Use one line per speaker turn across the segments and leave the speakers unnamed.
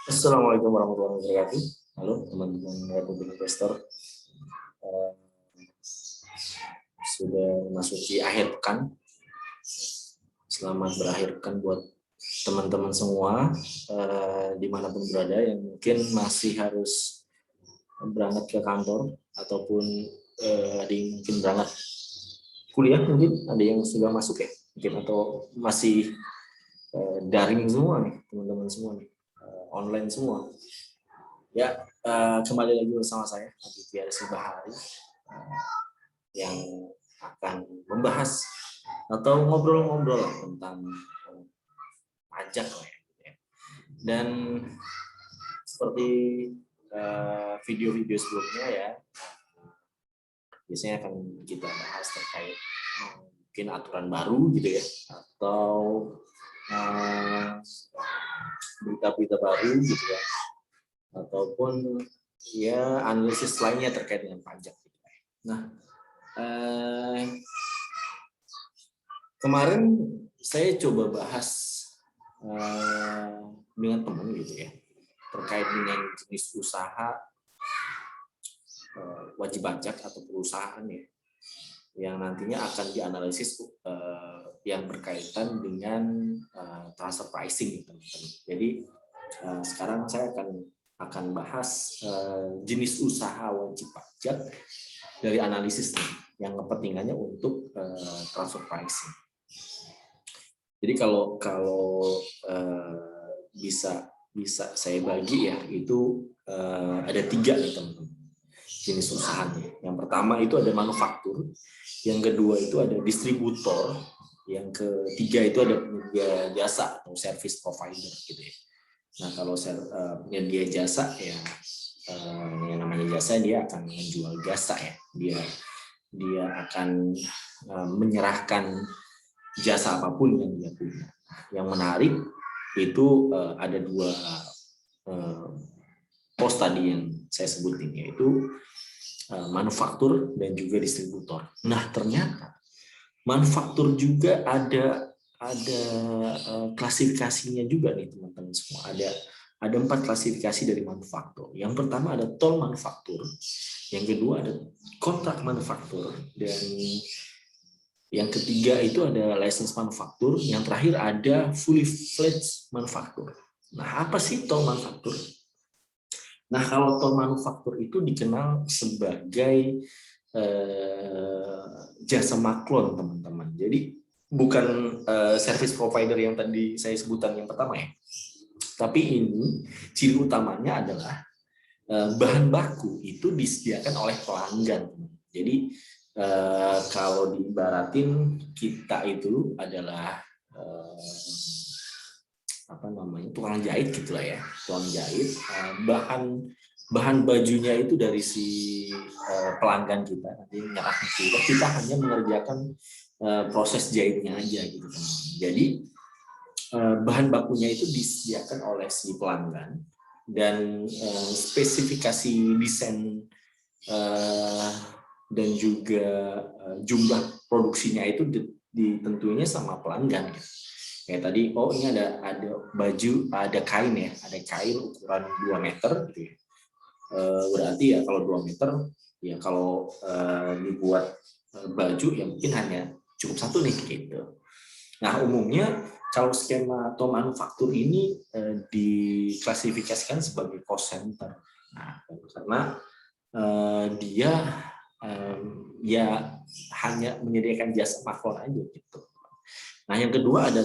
Assalamualaikum warahmatullahi wabarakatuh. Halo teman-teman Republik Investor. Eh, Sudah memasuki akhir pekan. Selamat berakhir pekan buat teman-teman semua dimanapun berada yang mungkin masih harus berangkat ke kantor ataupun ada yang mungkin berangkat kuliah, mungkin ada yang sudah masuk ya mungkin, atau masih daring semua nih teman-teman semua nih, online semua. Ya, kembali lagi bersama saya Aditya Subahari yang akan membahas atau ngobrol-ngobrol tentang pajak lah ya. Dan seperti video-video sebelumnya ya, biasanya akan kita bahas terkait mungkin aturan baru gitu ya, atau berita-berita baru gitu ya, ataupun ya analisis lainnya terkait dengan pajak. Nah, kemarin saya coba bahas dengan teman gitu ya, terkait dengan jenis usaha wajib pajak atau perusahaan ya, yang nantinya akan dianalisis yang berkaitan dengan transfer pricing teman-teman. Jadi sekarang saya akan bahas jenis usaha wajib pajak dari analisis nih, yang kepentingannya untuk transfer pricing. Jadi kalau bisa saya bagi ya, itu ada 3 nih teman-teman jenis usahanya. Yang pertama itu ada manufaktur, yang kedua itu ada distributor, yang ketiga itu ada penyedia jasa atau service provider gitu ya. Nah kalau penyedia jasa ya, yang namanya jasa, dia akan menjual jasa ya, dia akan menyerahkan jasa apapun yang dia punya. Yang menarik itu ada 2 pos tadi yang saya sebutin, yaitu manufaktur dan juga distributor. Nah ternyata manufaktur juga ada klasifikasinya juga nih teman-teman semua. Ada 4 klasifikasi dari manufaktur. Yang pertama ada tol manufaktur, yang kedua ada kontrak manufaktur, dan yang ketiga itu ada license manufaktur, yang terakhir ada fully fledged manufaktur. Nah, apa sih tol manufaktur? Nah, kalau tol manufaktur itu dikenal sebagai jasa maklon, teman-teman. Jadi bukan service provider yang tadi saya sebutkan yang pertama ya. Tapi ini ciri utamanya adalah bahan baku itu disediakan oleh pelanggan. Jadi kalau diibaratin, kita itu adalah tukang jahit gitulah ya, tukang jahit. Bahan bajunya itu dari si pelanggan kita, nanti nyerah kita hanya mengerjakan proses jahitnya aja gitu kan. Jadi bahan bakunya itu disediakan oleh si pelanggan, dan spesifikasi desain dan juga jumlah produksinya itu ditentuinya sama pelanggan ya. Kayak tadi, oh ini ada baju, ada kain ya, ada kain ukuran 2 meter gitu ya. Berarti ya kalau 2 meter ya, kalau dibuat baju ya mungkin hanya cukup 1 nih gitu. Nah umumnya kalau skema atau manufaktur ini diklasifikasikan sebagai cost center. Nah, karena dia ya hanya menyediakan jasa maklon aja gitu. Nah yang kedua ada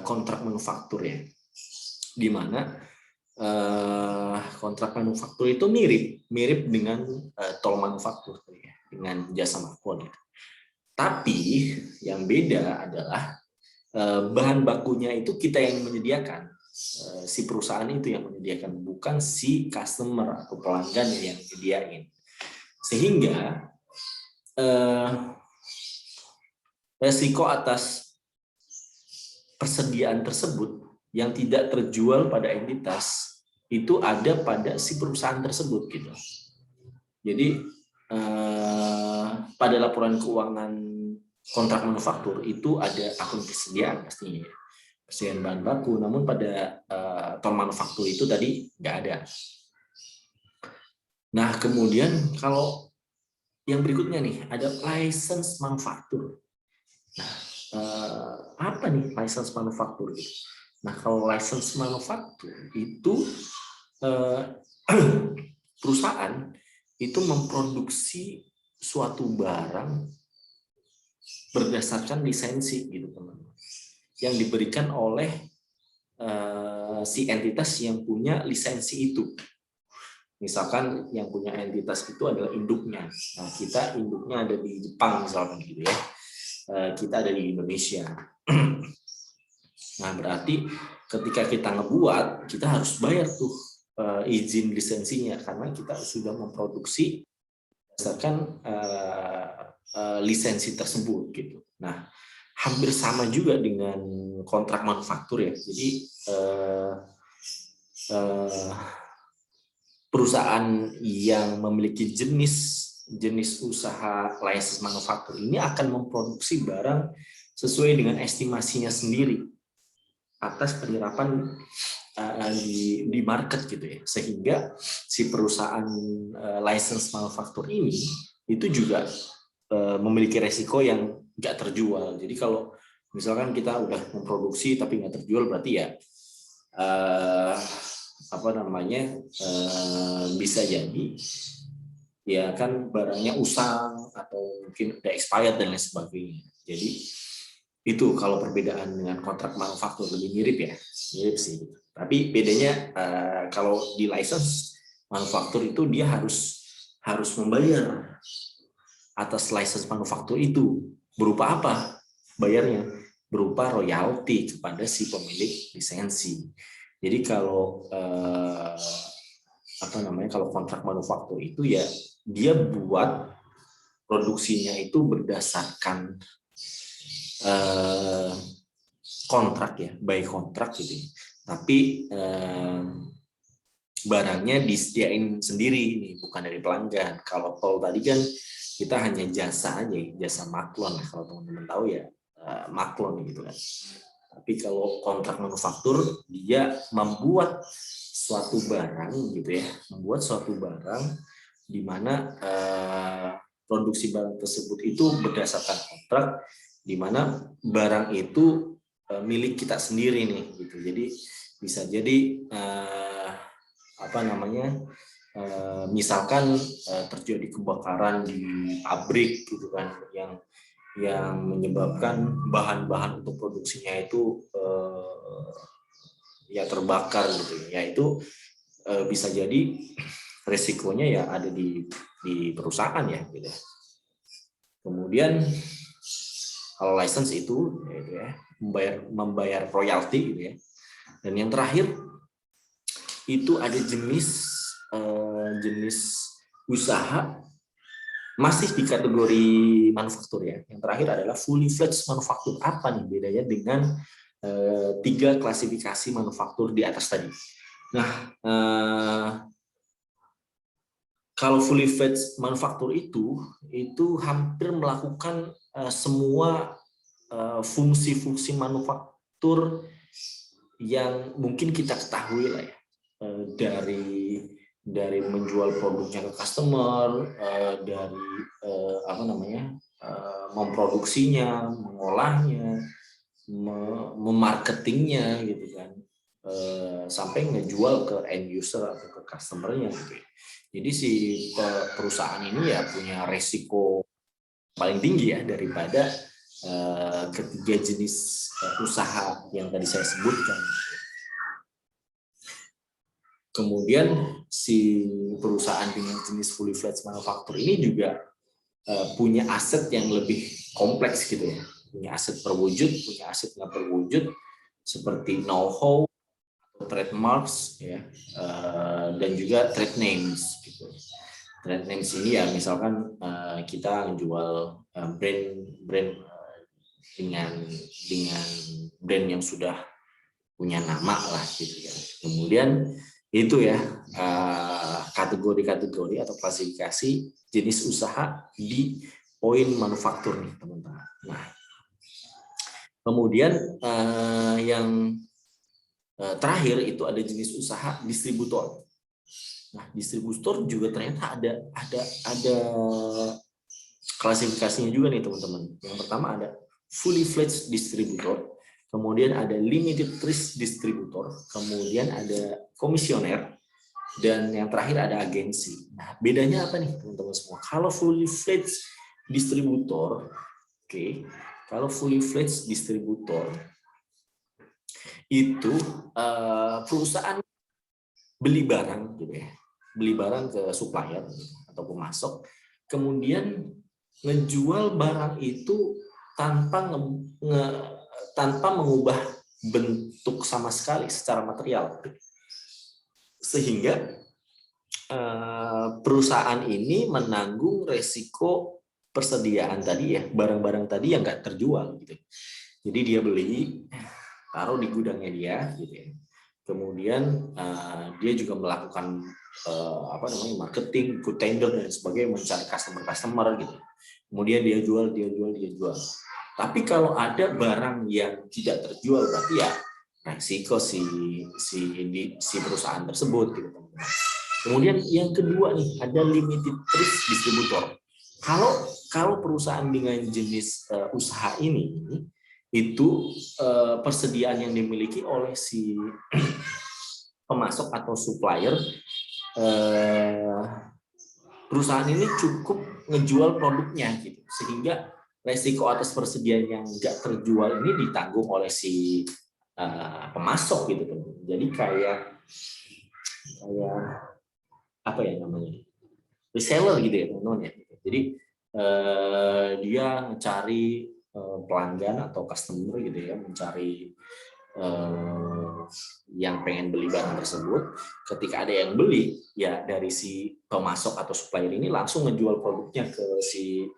kontrak manufaktur ya, di mana kontrak manufaktur itu mirip dengan tol manufaktur ya, dengan jasa maklon. Tapi yang beda adalah bahan bakunya itu kita yang menyediakan, si perusahaan itu yang menyediakan, bukan si customer atau pelanggan yang menyediain. Sehingga resiko atas persediaan tersebut yang tidak terjual pada entitas itu ada pada si perusahaan tersebut gitu. Jadi pada laporan keuangan kontrak manufaktur itu ada akun persediaan pastinya. persediaan bahan baku, namun pada tol manufaktur itu tadi nggak ada. Nah, kemudian kalau yang berikutnya nih, ada license manufaktur. Nah, apa nih license manufaktur? Nah, kalau license manufaktur itu perusahaan itu memproduksi suatu barang berdasarkan lisensi gitu teman-teman, yang diberikan oleh si entitas yang punya lisensi itu. Misalkan yang punya entitas itu adalah induknya. Nah, kita induknya ada di Jepang misalkan gitu ya. Kita ada di Indonesia. Nah, berarti ketika kita ngebuat, kita harus bayar tuh izin lisensinya karena kita sudah memproduksi berdasarkan lisensi tersebut gitu. Nah, hampir sama juga dengan kontrak manufaktur ya. Jadi perusahaan yang memiliki jenis usaha license manufaktur ini akan memproduksi barang sesuai dengan estimasinya sendiri atas penyerapan di market gitu ya, sehingga si perusahaan license manufaktur ini itu juga memiliki resiko yang nggak terjual. Jadi kalau misalkan kita udah memproduksi tapi nggak terjual, berarti ya bisa jadi ya kan barangnya usang atau mungkin udah expired dan lain sebagainya. Jadi itu kalau perbedaan dengan kontrak manufaktur, lebih mirip ya, mirip sih. Tapi bedanya kalau di license manufaktur itu dia harus membayar atas license manufaktur itu. Berupa apa bayarnya? Berupa royalti kepada si pemilik lisensi. Jadi kalau kalau kontrak manufaktur itu ya dia buat produksinya itu berdasarkan kontrak ya, by kontrak gitu. Tapi barangnya disediain sendiri nih, bukan dari pelanggan. Kalau tol tadi kan kita hanya jasa aja, jasa maklon. Kalau teman-teman tahu ya maklon gitu kan. Tapi kalau kontrak manufaktur dia membuat suatu barang gitu ya, membuat suatu barang di mana produksi barang tersebut itu berdasarkan kontrak, di mana barang itu milik kita sendiri nih gitu. Jadi bisa jadi misalkan terjadi kebakaran di pabrik gitu kan, yang menyebabkan bahan-bahan untuk produksinya itu ya terbakar gitu ya, itu bisa jadi resikonya ya ada di perusahaan ya gitu. Kemudian kalau license itu gitu ya, membayar royalti gitu ya. Dan yang terakhir itu ada jenis usaha masih di kategori manufaktur ya. Yang terakhir adalah fully fledged manufaktur. Apa nih bedanya dengan 3 klasifikasi manufaktur di atas tadi? Nah, kalau fully fledged manufaktur itu hampir melakukan semua fungsi-fungsi manufaktur yang mungkin kita ketahui lah ya, dari menjual produknya ke customer, dari memproduksinya, mengolahnya, memarketingnya gitu kan, sampai ngejual ke end user atau ke customernya gitu ya. Jadi si perusahaan ini ya punya resiko paling tinggi ya daripada ketiga jenis usaha yang tadi saya sebutkan. Kemudian si perusahaan dengan jenis fully fledged manufaktur ini juga punya aset yang lebih kompleks gitu ya. Punya aset berwujud, punya aset nggak berwujud, seperti know-how, trademarks ya, dan juga trade names gitu. Trade names ini ya misalkan kita menjual brand dengan brand yang sudah punya nama lah gitu ya. Kemudian itu ya kategori-kategori atau klasifikasi jenis usaha di poin manufaktur nih teman-teman. Nah, Kemudian yang terakhir itu ada jenis usaha distributor. Nah, distributor juga ternyata ada klasifikasinya juga nih teman-teman. Yang pertama ada fully fledged distributor, kemudian ada limited risk distributor, kemudian ada komisioner, dan yang terakhir ada agensi. Nah, bedanya apa nih teman-teman semua? Kalau fully fledged distributor, kalau fully fledged distributor itu perusahaan beli barang gitu ya, beli barang ke supplier atau pemasok, kemudian ngejual barang itu tanpa mengubah bentuk sama sekali secara material, sehingga perusahaan ini menanggung resiko persediaan tadi ya, barang-barang tadi yang nggak terjual gitu. Jadi dia beli, taruh di gudangnya dia gitu ya. Kemudian dia juga melakukan marketing, good tender dan sebagainya, mencari customer gitu. Kemudian dia jual. Tapi kalau ada barang yang tidak terjual, berarti ya resiko si perusahaan tersebut gitu teman-teman. Kemudian yang kedua nih, ada limited risk distributor. Kalau perusahaan dengan jenis usaha ini itu persediaan yang dimiliki oleh si pemasok atau supplier, perusahaan ini cukup ngejual produknya gitu, sehingga resiko atas persediaan yang nggak terjual ini ditanggung oleh si pemasok gitu. Jadi kayak apa ya namanya, reseller gitu ya teman-teman ya. Jadi dia mencari pelanggan atau customer gitu ya, mencari yang pengen beli barang tersebut. Ketika ada yang beli, ya dari si pemasok atau supplier ini langsung ngejual produknya ke si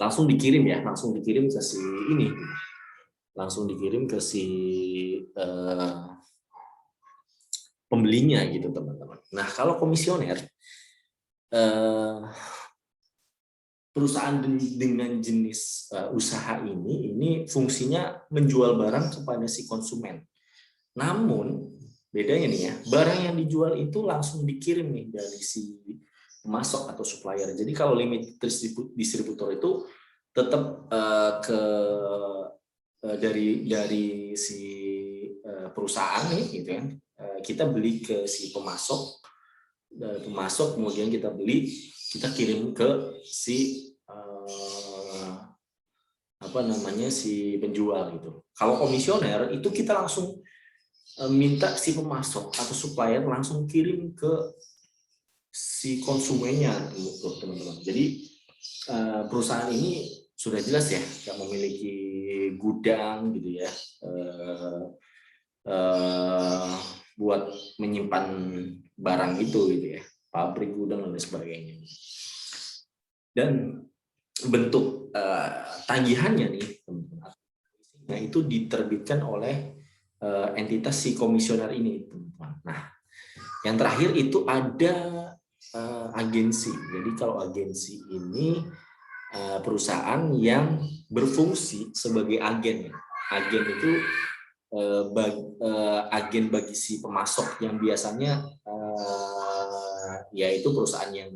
langsung dikirim ke si ini, langsung dikirim ke si pembelinya gitu teman-teman. Nah, kalau komisioner, perusahaan dengan jenis usaha ini fungsinya menjual barang kepada si konsumen. Namun bedanya nih ya, barang yang dijual itu langsung dikirim nih dari si pemasok atau supplier. Jadi kalau limit distributor itu tetap dari si perusahaan nih gitu kan. Kita beli ke si pemasok kemudian kita beli, kita kirim ke si si penjual gitu. Kalau komisioner itu kita langsung minta si pemasok atau supplier langsung kirim ke si konsumennya gitu teman-teman. Jadi perusahaan ini sudah jelas ya, yang memiliki gudang gitu ya, buat menyimpan barang itu gitu ya, pabrik, gudang dan sebagainya. Dan bentuk tagihannya nih teman-teman, nah itu diterbitkan oleh entitas si komisioner ini teman-teman. Nah, yang terakhir itu ada agensi. Jadi kalau agensi ini perusahaan yang berfungsi sebagai agen. Agen itu agen bagi si pemasok yang biasanya yaitu perusahaan yang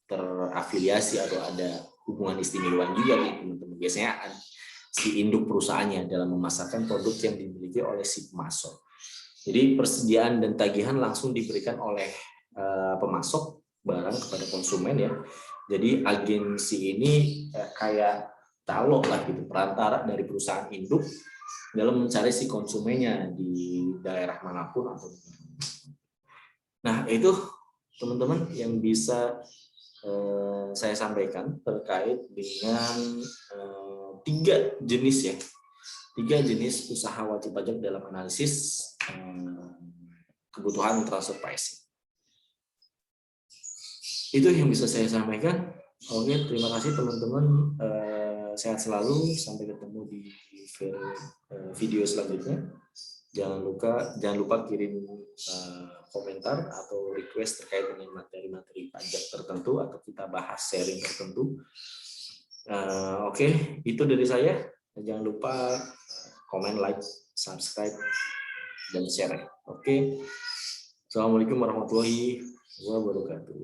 terafiliasi atau ada hubungan istimewa juga nih teman-teman. Biasanya si induk perusahaannya dalam memasarkan produk yang dimiliki oleh si pemasok. Jadi persediaan dan tagihan langsung diberikan oleh pemasok barang kepada konsumen ya. Jadi agensi ini kayak calo lah gitu, perantara dari perusahaan induk dalam mencari si konsumennya di daerah manapun atau. Nah, itu teman-teman yang bisa saya sampaikan terkait dengan 3 jenis usaha wajib pajak dalam analisis kebutuhan transfer pricing. Itu yang bisa saya sampaikan. Oke, terima kasih teman-teman. Sehat selalu. Sampai ketemu di video selanjutnya. Jangan lupa kirim komentar atau request terkait dengan materi-materi pajak tertentu atau kita bahas sharing tertentu. Oke, itu dari saya. Jangan lupa komen, like, subscribe, dan share. Oke. Assalamualaikum warahmatullahi wabarakatuh.